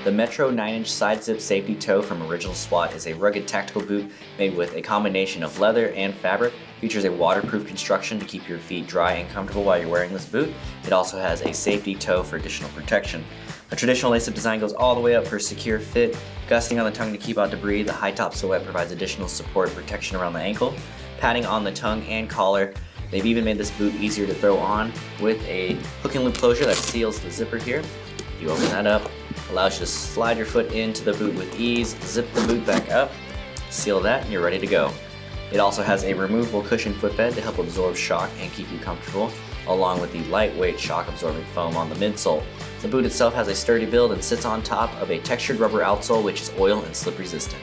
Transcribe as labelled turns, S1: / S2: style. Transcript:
S1: The Metro 9-inch side zip safety toe from Original S.W.A.T is a rugged tactical boot made with a combination of leather and fabric. Features a waterproof construction to keep your feet dry and comfortable while you're wearing this boot. It also has a safety toe for additional protection. The traditional lace-up design goes all the way up for a secure fit, gusseting on the tongue to keep out debris. The high-top silhouette provides additional support and protection around the ankle, padding on the tongue and collar. They've even made this boot easier to throw on with a hook and loop closure that seals the zipper here. You open that up, allows you to slide your foot into the boot with ease, zip the boot back up, seal that, and you're ready to go. It also has a removable cushion footbed to help absorb shock and keep you comfortable, along with the lightweight shock-absorbing foam on the midsole. The boot itself has a sturdy build and sits on top of a textured rubber outsole which is oil and slip resistant.